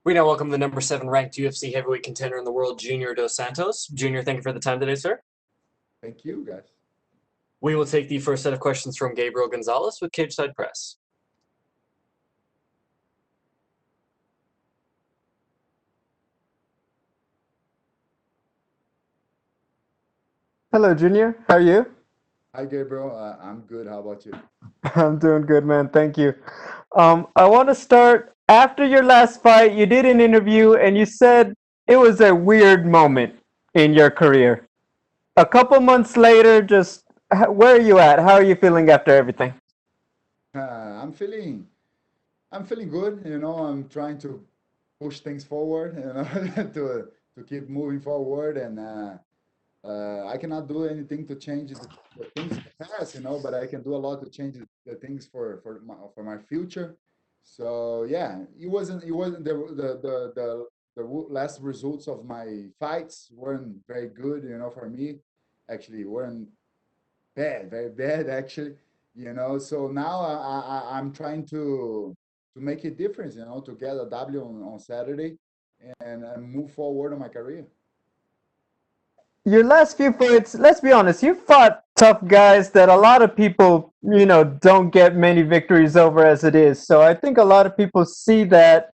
We now welcome the number 7 ranked UFC heavyweight contender in the world, Junior Dos Santos. Junior, thank you for the time today, sir. Thank you, guys. We will take the first set of questions from Gabriel Gonzalez with Cageside Press. Hello, Junior. How are you? Hi, Gabriel. I'm good. How about you? I'm doing good, man. Thank you. I want to start after your last fight. You did an interview and you said it was a weird moment in your career. A couple months later, where are you at? How are you feeling after everything? I'm feeling, I'm feeling good. I'm trying to push things forward. To keep moving forward, and I cannot do anything to change the things in the past. But I can do a lot to change the things for my future. So yeah, it wasn't the last results of my fights weren't very good. For me, actually weren't bad, very bad actually. So now I'm trying to make a difference. To get a W on Saturday and move forward on my career. Your last few fights, let's be honest, you fought tough guys that a lot of people, don't get many victories over as it is. So I think a lot of people see that.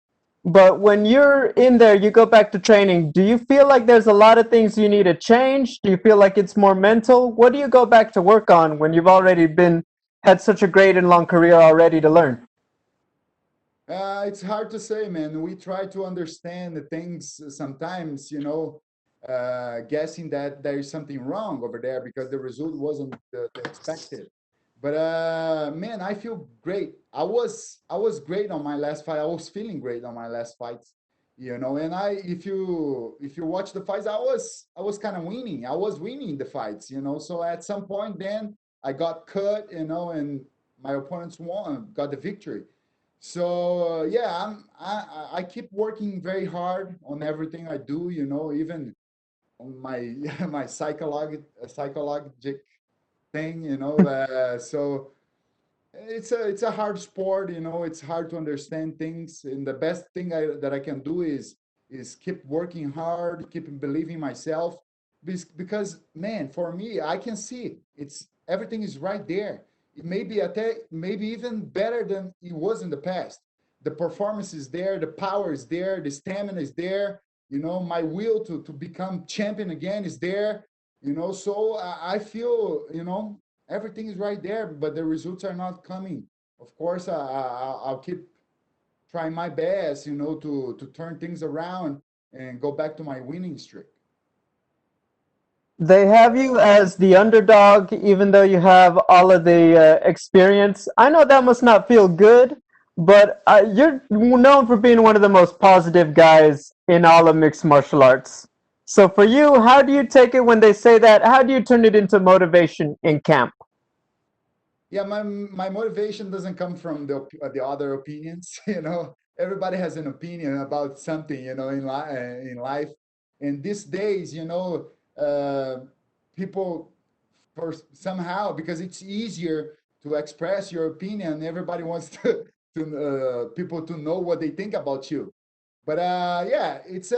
But when you're in there, you go back to training. Do you feel like there's a lot of things you need to change? Do you feel like it's more mental? What do you go back to work on when you've already had such a great and long career already to learn? It's hard to say, man. We try to understand the things sometimes, guessing that there is something wrong over there because the result wasn't the expected. But man, I feel great. I was great on my last fight. I was feeling great on my last fights, And if you watch the fights, I was kind of winning. I was winning the fights, So at some point, then I got cut, and my opponents won, got the victory. So yeah, I keep working very hard on everything I do. Even on my my psychologic thing. So it's a hard sport. It's hard to understand things, and the best thing that I can do is keep working hard, keep believing myself, because man, for me, I can see it's everything is right there. It may be maybe even better than it was in the past. The performance is there, the power is there, the stamina is there. My will to become champion again is there. So I feel everything is right there, but the results are not coming. Of course, I'll keep trying my best, to turn things around and go back to my winning streak. They have you as the underdog, even though you have all of the experience. I know that must not feel good, but you're known for being one of the most positive guys in all of mixed martial arts. So for you, how do you take it when they say that? How do you turn it into motivation in camp? Yeah, my motivation doesn't come from the other opinions. Everybody has an opinion about something, in life. And these days, uh, people for somehow, because it's easier to express your opinion. Everybody wants to people to know what they think about you. But yeah, it's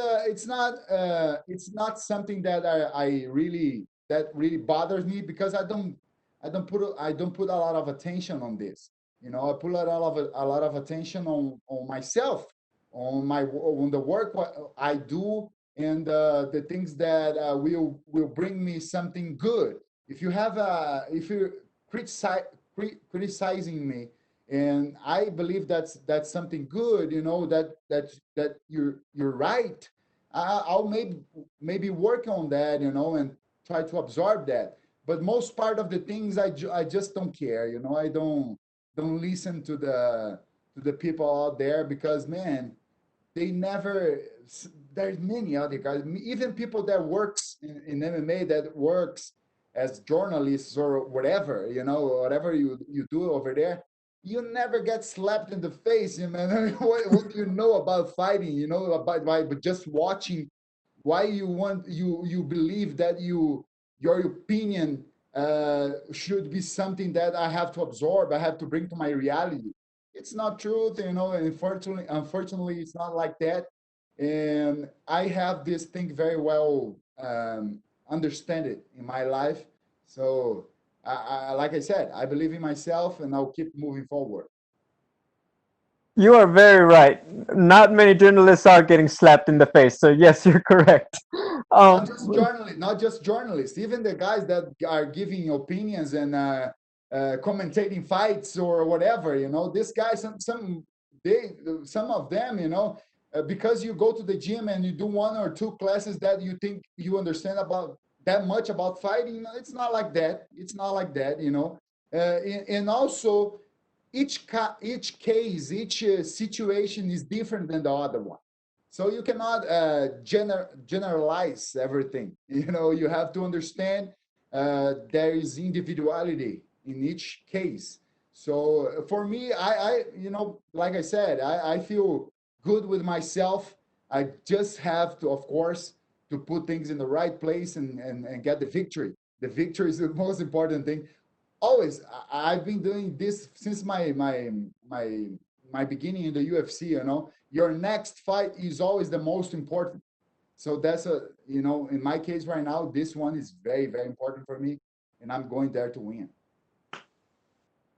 not something that I really that really bothers me, because I don't put a lot of attention on this. I put a lot of attention on myself, on the work what I do, and the things that will bring me something good. If you're criticizing me, and I believe that's something good, that you're right. I'll maybe work on that, and try to absorb that. But most part of the things I just don't care. I don't listen to the people out there, because man, they never. There's many other guys, even people that works in MMA, that works as journalists or whatever, whatever you do over there. You never get slapped in the face, man. What do you know about fighting? About by but just watching. Why you believe that your opinion should be something that I have to absorb, I have to bring to my reality? It's not truth. Unfortunately, it's not like that. and I have this thing very well understand it in my life. So, like I said, I believe in myself, and I'll keep moving forward. You are very right. Not many journalists are getting slapped in the face. So yes, you're correct. Not Um, just journalists, not just journalists, even the guys that are giving opinions and commentating fights or whatever. This guy, some of them, because you go to the gym and you do one or two classes that you think you understand about that much about fighting. It's not like that. It's not like that. And also each case, each situation is different than the other one. So you cannot generalize everything. You have to understand there is individuality in each case. So for me, like I said, I feel good with myself. I just have to, of course, to put things in the right place and get the victory. The victory is the most important thing. Always, I've been doing this since my beginning in the UFC. Your next fight is always the most important. So that's in my case right now, this one is very, very important for me, and I'm going there to win.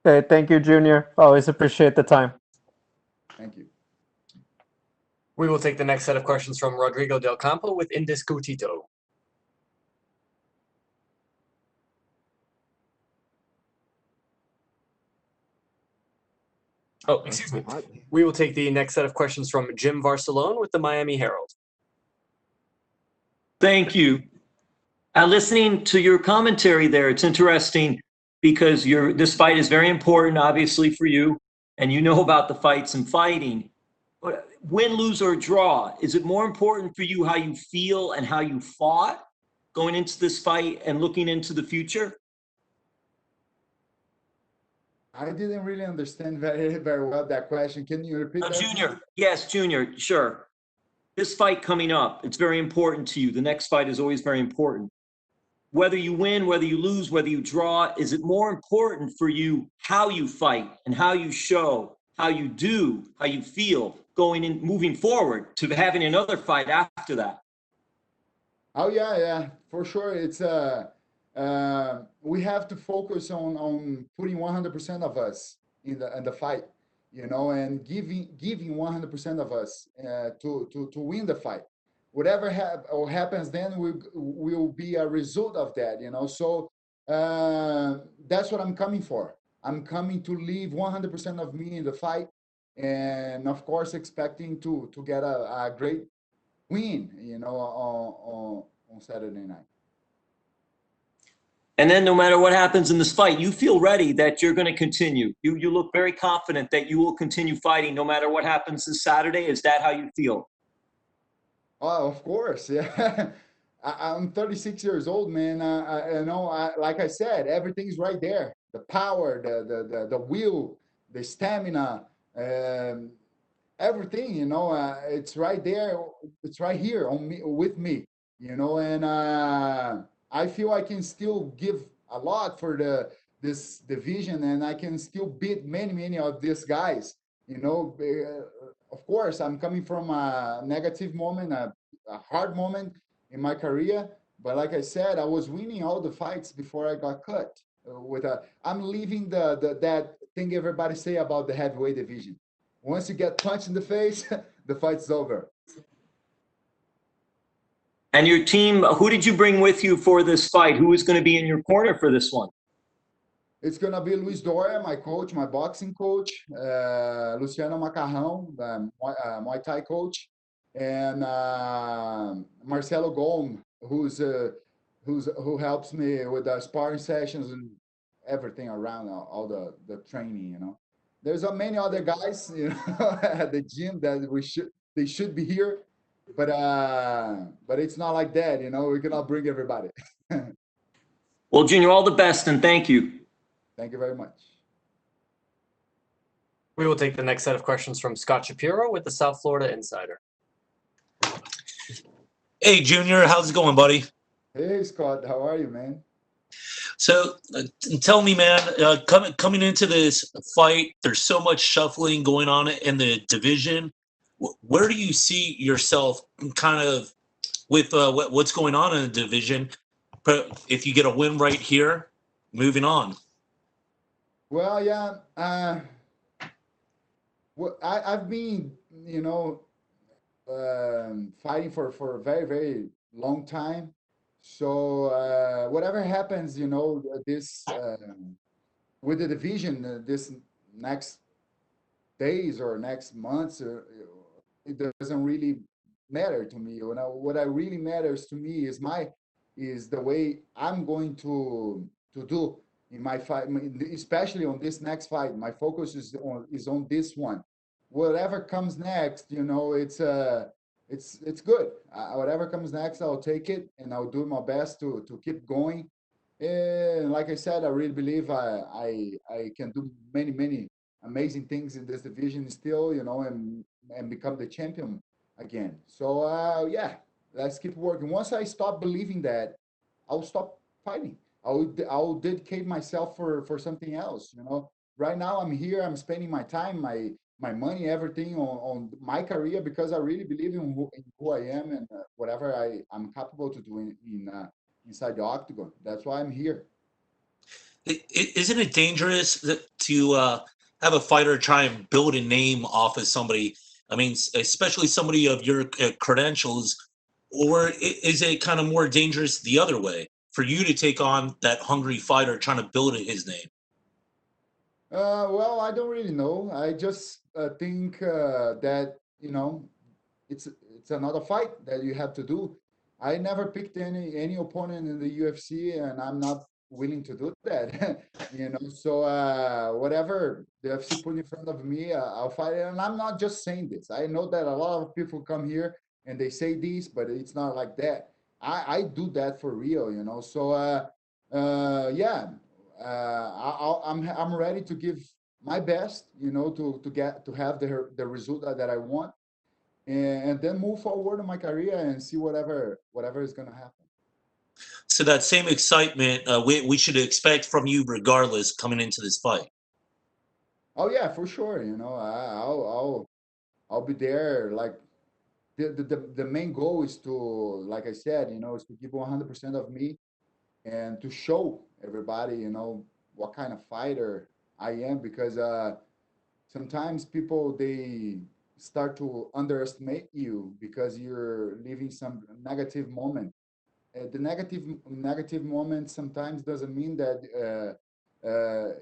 okay, thank you, Junior. Always appreciate the time. Thank you. We will take the next set of questions from Rodrigo Del Campo with Indiscutito. Oh, excuse me. We will take the next set of questions from Jim Varsalone with the Miami Herald. Thank you. Listening to your commentary there, it's interesting because this fight is very important, obviously, for you, and you know about the fights and fighting. But win, lose, or draw, is it more important for you how you feel and how you fought going into this fight and looking into the future? I didn't really understand very, very well that question. Can you repeat that? Junior, yes, Junior, sure. This fight coming up, it's very important to you. The next fight is always very important. Whether you win, whether you lose, whether you draw, is it more important for you how you fight and how you show, how you do, how you feel moving forward to having another fight after that? Oh yeah, for sure. It's we have to focus on putting 100% of us in the fight, and giving 100% of us to win the fight. Whatever happens then will be a result of that. So that's what I'm coming for. I'm coming to leave 100% of me in the fight, and of course expecting to get a great win, on Saturday night. And then no matter what happens in this fight, you feel ready that you're going to continue. You look very confident that you will continue fighting no matter what happens this Saturday. Is that how you feel? Oh, of course, yeah. I'm 36 years old, man. Like I said, everything's right there. The power, the will, the stamina, everything. It's right there. It's right here on me with me. And I feel I can still give a lot for this division, and I can still beat many of these guys. Of course, I'm coming from a negative moment, a hard moment in my career. But like I said, I was winning all the fights before I got cut. I'm leaving that thing everybody say about the heavyweight division. Once you get punched in the face, the fight's over. And your team, who did you bring with you for this fight? Who is going to be in your corner for this one? It's gonna be Luis Doria, my coach, my boxing coach, Luciano Macarrão, the Muay Thai coach, and Marcelo Gom, who helps me with the sparring sessions and everything around all the training. There's many other guys, at the gym that they should be here, but it's not like that. We cannot bring everybody. Well, Junior, all the best and thank you. Thank you very much. We will take the next set of questions from Scott Shapiro with the South Florida Insider. Hey, Junior, how's it going, buddy? Hey, Scott, how are you, man? So tell me, man, coming into this fight, there's so much shuffling going on in the division. Where do you see yourself kind of with what's going on in the division? If you get a win right here, moving on. Well, yeah. Well, I've been, fighting for a very, very long time. So whatever happens, this with the division, this next days or next months, it doesn't really matter to me. What I really matters to me is the way I'm going to do in my fight, especially on this next fight. My focus is on this one. Whatever comes next, it's good. Whatever comes next, I'll take it and I'll do my best to keep going. And like I said, I really believe I can do many amazing things in this division still, and become the champion again. So yeah, let's keep working. Once I stop believing that, I'll stop fighting. I'll dedicate myself for something else. Right now I'm here. I'm spending my time, my money, everything on my career because I really believe in who I am and whatever I'm capable to do inside the octagon. That's why I'm here. Isn't it dangerous to have a fighter try and build a name off of somebody? I mean, especially somebody of your credentials, or is it kind of more dangerous the other way for you to take on that hungry fighter trying to build his name? Well, I don't really know. I just think that it's another fight that you have to do. I never picked any opponent in the UFC, and I'm not willing to do that. So whatever the UFC put in front of me, I'll fight it. And I'm not just saying this. I know that a lot of people come here and they say this, but it's not like that. I do that for real. So yeah, I'm ready to give my best. To have the result that I want and then move forward in my career and see whatever is going to happen. So that same excitement we should expect from you regardless coming into this fight. Oh yeah, for sure. I'll be there. Like the main goal is to, like I said, is to give 100% of me and to show everybody, what kind of fighter I am because sometimes people they start to underestimate you because you're living some negative moment. The negative moment sometimes doesn't mean that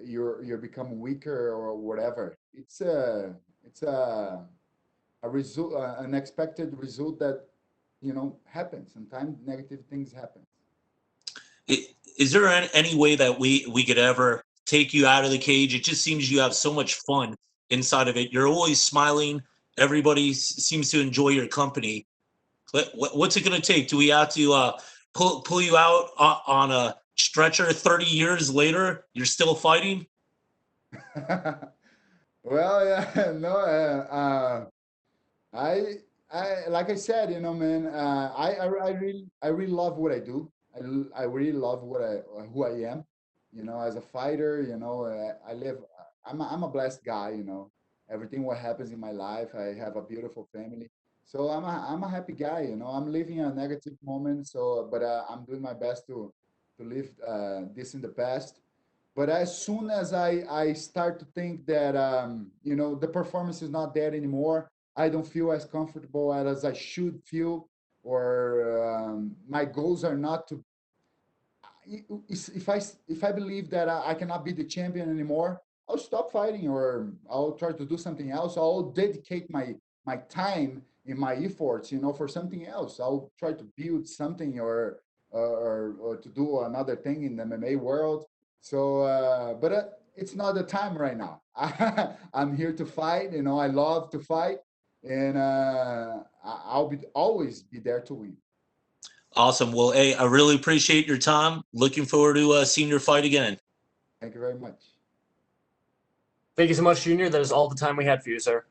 you're become weaker or whatever. It's a result, an expected result that happens. Sometimes negative things happen. Is there any way that we could ever take you out of the cage? It just seems you have so much fun inside of it. You're always smiling. Everybody seems to enjoy your company. What's it going to take? Do we have to pull you out on a stretcher 30 years later? You're still fighting? Well, yeah, no, I, like I said, man, I really love what I do. I really love who I am, as a fighter. I live. I'm a blessed guy. Everything what happens in my life, I have a beautiful family. So I'm a happy guy. I'm living a negative moment. So, but I'm doing my best to leave this in the past. But as soon as I start to think that the performance is not there anymore, I don't feel as comfortable as I should feel, or my goals are not to. If I believe that I cannot be the champion anymore, I'll stop fighting or I'll try to do something else. I'll dedicate my time and my efforts, for something else. I'll try to build something or to do another thing in the MMA world. So, but it's not the time right now. I'm here to fight. I love to fight, and I'll be always be there to win. Awesome. Well, hey, I really appreciate your time. Looking forward to seeing your fight again. Thank you very much. Thank you so much, Junior. That is all the time we had for you, sir.